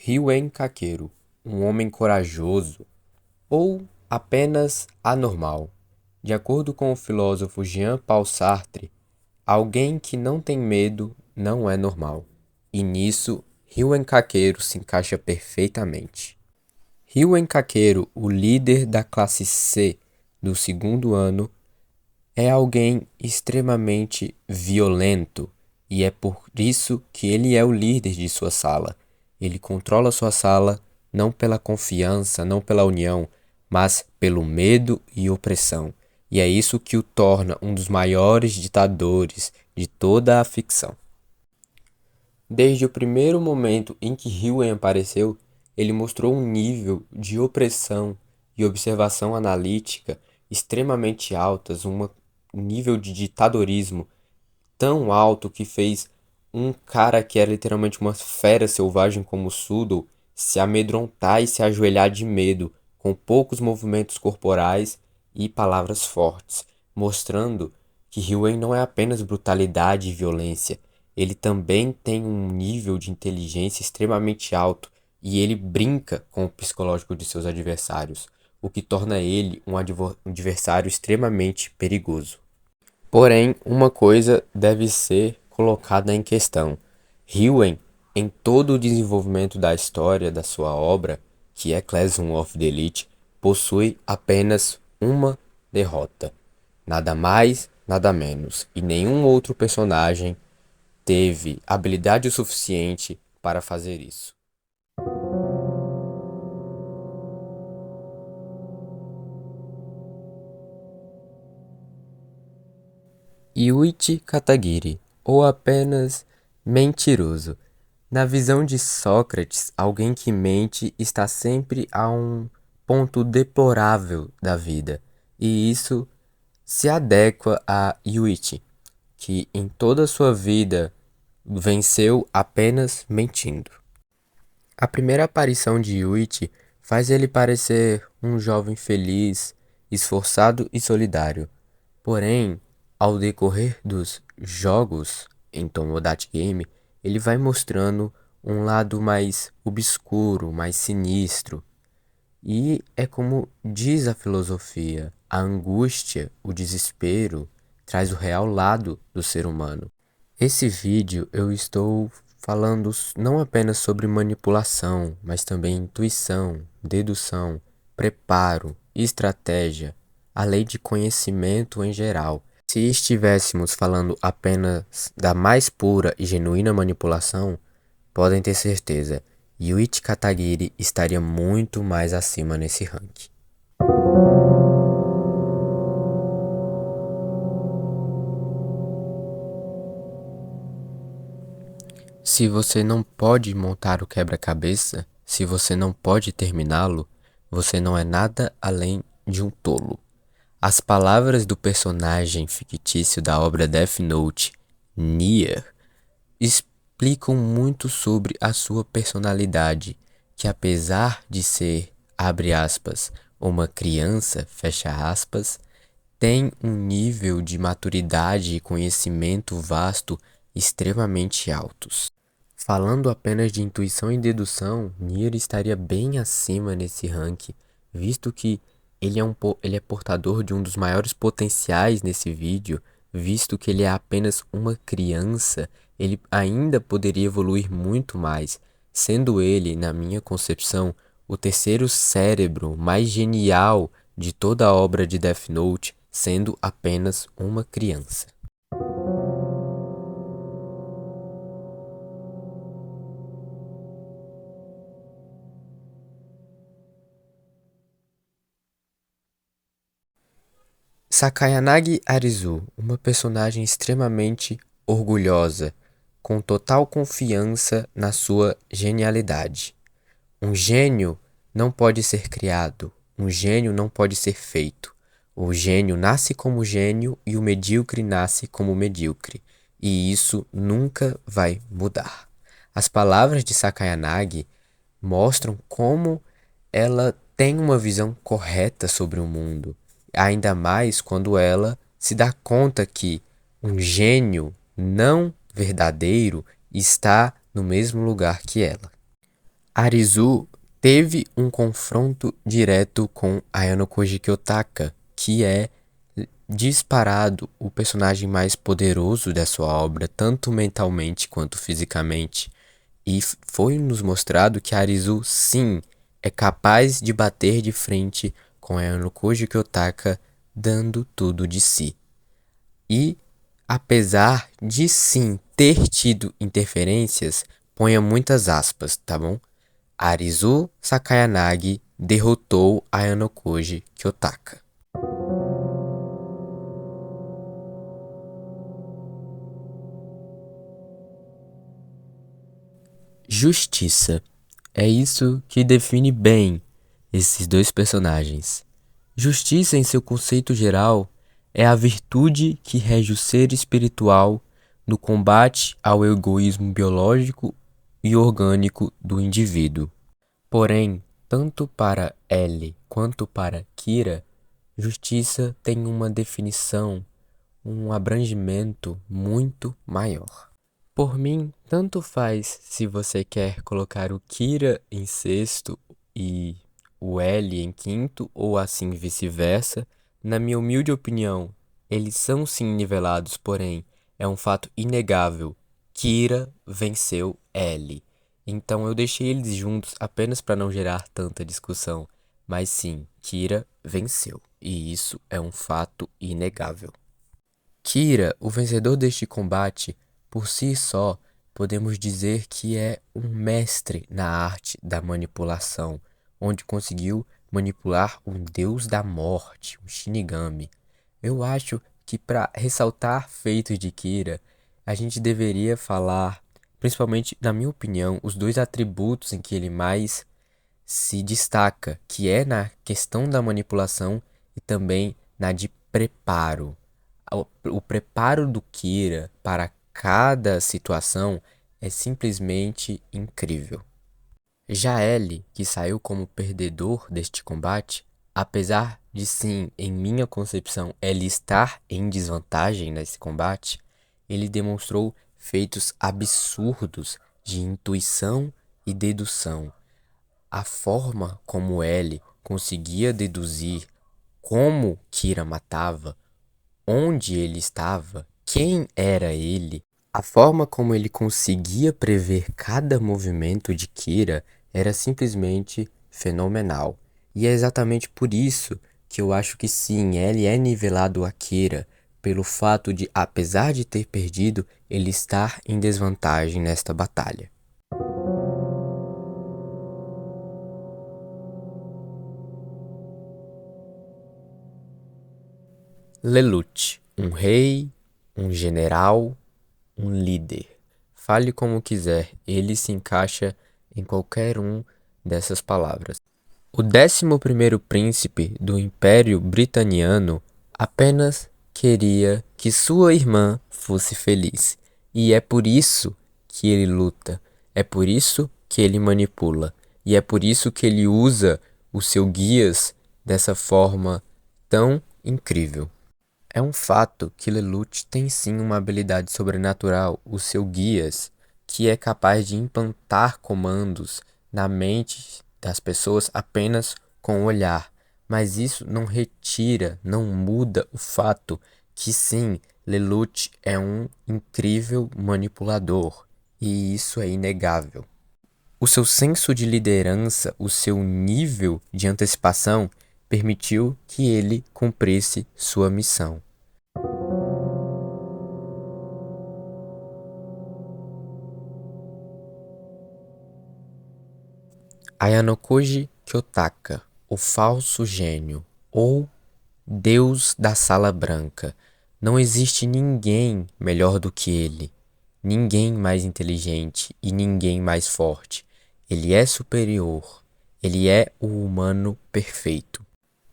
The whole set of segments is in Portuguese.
Ryuen Kakeru, um homem corajoso ou apenas anormal. De acordo com o filósofo Jean-Paul Sartre, alguém que não tem medo não é normal. E nisso, Ryuen Kakeru se encaixa perfeitamente. Ryuen Kakeru, o líder da classe C do segundo ano, é alguém extremamente violento e é por isso que ele é o líder de sua sala. Ele controla sua sala não pela confiança, não pela união, mas pelo medo e opressão. E é isso que o torna um dos maiores ditadores de toda a ficção. Desde o primeiro momento em que Ryuen apareceu, ele mostrou um nível de opressão e observação analítica extremamente altas, um nível de ditadorismo tão alto que fez um cara que era literalmente uma fera selvagem como Sudo se amedrontar e se ajoelhar de medo, com poucos movimentos corporais e palavras fortes, mostrando que Ryuen não é apenas brutalidade e violência, ele também tem um nível de inteligência extremamente alto e ele brinca com o psicológico de seus adversários, o que torna ele um adversário extremamente perigoso. Porém, uma coisa deve ser colocada em questão. Ryuen, em todo o desenvolvimento da história da sua obra, que é Classroom of the Elite, possui apenas uma derrota. Nada mais, nada menos. E nenhum outro personagem teve habilidade o suficiente para fazer isso. Yuichi Katagiri, ou apenas mentiroso. Na visão de Sócrates, alguém que mente está sempre a um ponto deplorável da vida, e isso se adequa a Yuichi, que em toda a sua vida venceu apenas mentindo. A primeira aparição de Yuichi faz ele parecer um jovem feliz, esforçado e solidário. Porém, ao decorrer dos jogos em Tomodachi Game, ele vai mostrando um lado mais obscuro, mais sinistro. E é como diz a filosofia, a angústia, o desespero traz o real lado do ser humano. Esse vídeo eu estou falando não apenas sobre manipulação, mas também intuição, dedução, preparo, estratégia, além de conhecimento em geral. Se estivéssemos falando apenas da mais pura e genuína manipulação, podem ter certeza, Yuichi Katagiri estaria muito mais acima nesse ranking. Se você não pode montar o quebra-cabeça, se você não pode terminá-lo, você não é nada além de um tolo. As palavras do personagem fictício da obra Death Note, Nier, explicam muito sobre a sua personalidade, que apesar de ser, abre aspas, uma criança, fecha aspas, tem um nível de maturidade e conhecimento vasto extremamente altos. Falando apenas de intuição e dedução, Nier estaria bem acima nesse ranking, visto que ele é portador de um dos maiores potenciais nesse vídeo, visto que ele é apenas uma criança, ele ainda poderia evoluir muito mais, sendo ele, na minha concepção, o terceiro cérebro mais genial de toda a obra de Death Note, sendo apenas uma criança. Sakayanagi Arizu, uma personagem extremamente orgulhosa, com total confiança na sua genialidade. Um gênio não pode ser criado, um gênio não pode ser feito. O gênio nasce como gênio e o medíocre nasce como medíocre. e isso nunca vai mudar. As palavras de Sakayanagi mostram como ela tem uma visão correta sobre o mundo, ainda mais quando ela se dá conta que um gênio não verdadeiro está no mesmo lugar que ela. Arizu teve um confronto direto com Ayano Koji Kiyotaka, que é disparado o personagem mais poderoso da sua obra, tanto mentalmente quanto fisicamente. E foi nos mostrado que Arizu, sim, é capaz de bater de frente com Ayano Koji Kiyotaka, dando tudo de si. E, apesar de sim ter tido interferências, ponha muitas aspas, tá bom? Arizu Sakayanagi derrotou Ayano Koji Kiyotaka. Justiça. É isso que define bem esses dois personagens. Justiça, em seu conceito geral, é a virtude que rege o ser espiritual no combate ao egoísmo biológico e orgânico do indivíduo. Porém, tanto para L quanto para Kira, justiça tem uma definição, um abrangimento muito maior. Por mim, tanto faz se você quer colocar o Kira em sexto e o L em quinto, ou assim vice-versa. Na minha humilde opinião, eles são sim nivelados, porém, é um fato inegável. Kira venceu L. Então eu deixei eles juntos apenas para não gerar tanta discussão. Mas sim, Kira venceu. E isso é um fato inegável. Kira, o vencedor deste combate, por si só, podemos dizer que é um mestre na arte da manipulação, onde conseguiu manipular um deus da morte, um Shinigami. Eu acho que para ressaltar feitos de Kira, a gente deveria falar, principalmente, na minha opinião, os dois atributos em que ele mais se destaca, que é na questão da manipulação e também na de preparo. O preparo do Kira para cada situação é simplesmente incrível. Já L, que saiu como perdedor deste combate, apesar de sim, em minha concepção, ele estar em desvantagem nesse combate, ele demonstrou feitos absurdos de intuição e dedução. A forma como L conseguia deduzir como Kira matava, onde ele estava, quem era ele, a forma como ele conseguia prever cada movimento de Kira era simplesmente fenomenal. E é exatamente por isso que eu acho que sim, ele é nivelado a Kira, pelo fato de, apesar de ter perdido, ele estar em desvantagem nesta batalha. Lelouch, um rei, um general, um líder. Fale como quiser, ele se encaixa em qualquer um dessas palavras. O 11º príncipe do Império Britaniano apenas queria que sua irmã fosse feliz. E é por isso que ele luta, é por isso que ele manipula, e é por isso que ele usa o seu guias dessa forma tão incrível. É um fato que Lelouch tem sim uma habilidade sobrenatural, o seu guias, que é capaz de implantar comandos na mente das pessoas apenas com o olhar. Mas isso não retira, não muda o fato que sim, Lelouch é um incrível manipulador, e isso é inegável. O seu senso de liderança, o seu nível de antecipação permitiu que ele cumprisse sua missão. Ayano Koji Kiyotaka, o falso gênio, ou Deus da Sala Branca. Não existe ninguém melhor do que ele, ninguém mais inteligente e ninguém mais forte. Ele é superior, ele é o humano perfeito.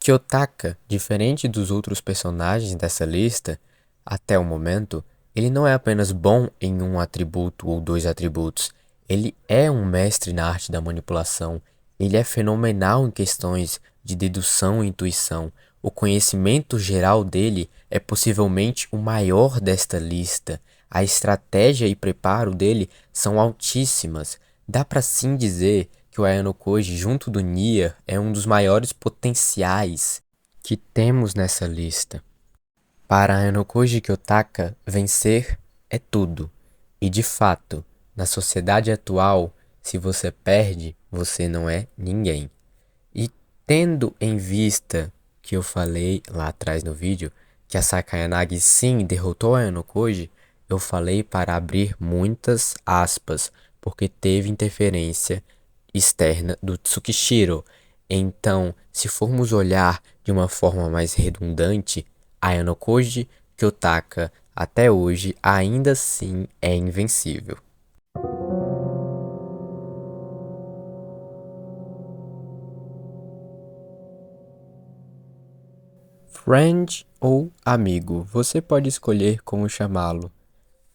Kiyotaka, diferente dos outros personagens dessa lista, até o momento, Ele não é apenas bom em um atributo ou dois atributos. Ele é um mestre na arte da manipulação. Ele é fenomenal em questões de dedução e intuição. O conhecimento geral dele é possivelmente o maior desta lista. A estratégia e preparo dele são altíssimas. Dá para sim dizer que o Ayano Koji, junto do Nier, é um dos maiores potenciais que temos nessa lista. Para Ayano Koji Kiyotaka, vencer é tudo. E de fato, na sociedade atual, se você perde, você não é ninguém. E tendo em vista que eu falei lá atrás no vídeo, que a Sakayanagi sim derrotou a Ayano Koji, eu falei para abrir muitas aspas, porque teve interferência externa do Tsukishiro. Então, se formos olhar de uma forma mais redundante, Ayano Koji Kiyotaka até hoje ainda assim é invencível. Friend ou amigo, você pode escolher como chamá-lo.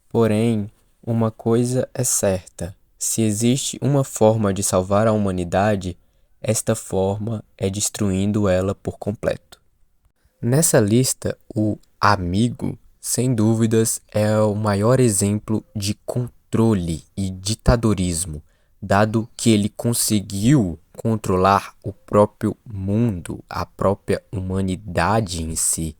Porém, uma coisa é certa: se existe uma forma de salvar a humanidade, esta forma é destruindo ela por completo. Nessa lista, o amigo, sem dúvidas, é o maior exemplo de controle e ditadorismo, dado que ele conseguiu controlar o próprio mundo, a própria humanidade em si.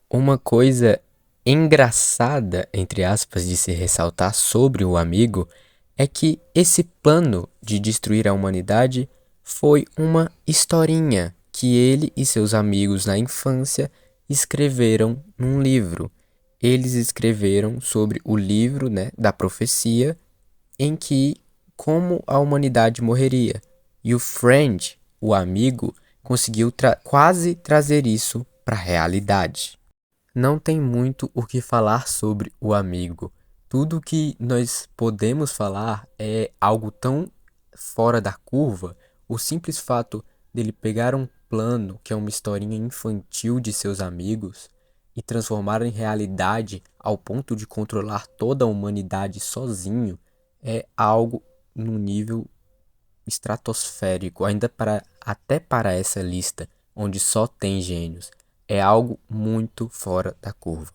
Uma coisa engraçada, entre aspas, de se ressaltar sobre o amigo é que esse plano de destruir a humanidade foi uma historinha que ele e seus amigos na infância escreveram num livro. Eles escreveram sobre o livro, né, da profecia em que como a humanidade morreria. E o Friend, o amigo, conseguiu quase trazer isso para a realidade. Não tem muito o que falar sobre o amigo. Tudo que nós podemos falar é algo tão fora da curva. O simples fato dele pegar um plano, que é uma historinha infantil de seus amigos, e transformar em realidade ao ponto de controlar toda a humanidade sozinho, é algo num nível estratosférico, até para essa lista, onde só tem gênios. É algo muito fora da curva.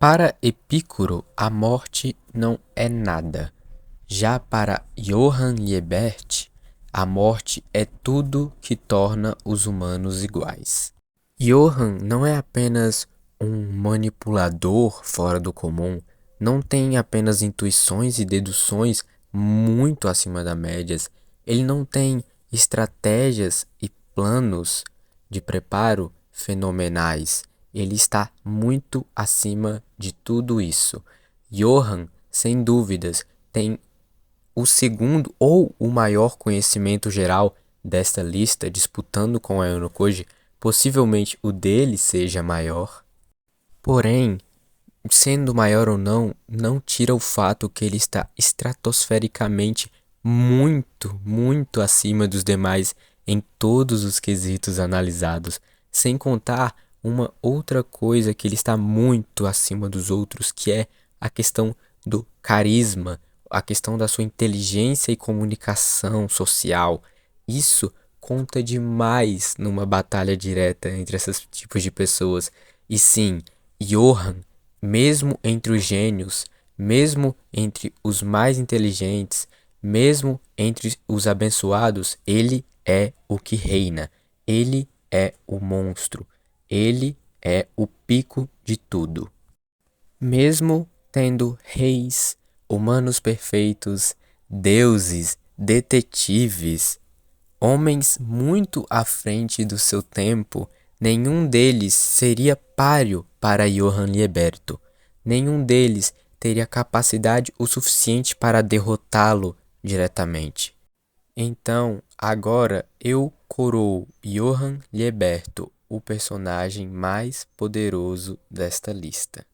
Para Epicuro, a morte não é nada. Já para Johann Liebert, a morte é tudo que torna os humanos iguais. Johann não é apenas um manipulador fora do comum, não tem apenas intuições e deduções muito acima da médias, ele não tem estratégias e planos de preparo fenomenais, ele está muito acima de tudo isso. Johann, sem dúvidas, tem o segundo ou o maior conhecimento geral desta lista, disputando com Ayano Koji, possivelmente o dele seja maior. Porém, sendo maior ou não, não tira o fato que ele está estratosfericamente muito acima dos demais em todos os quesitos analisados, sem contar uma outra coisa que ele está muito acima dos outros, que é a questão do carisma, a questão da sua inteligência e comunicação social. Isso conta demais numa batalha direta entre esses tipos de pessoas. E sim, Johann, mesmo entre os gênios, mesmo entre os mais inteligentes, mesmo entre os abençoados, ele é o que reina. Ele é o monstro. Ele é o pico de tudo. Mesmo tendo reis, humanos perfeitos, deuses, detetives, homens muito à frente do seu tempo, nenhum deles seria páreo para Johann Lieberto. Nenhum deles teria capacidade o suficiente para derrotá-lo diretamente. Então, agora eu coroo Johann Lieberto, o personagem mais poderoso desta lista.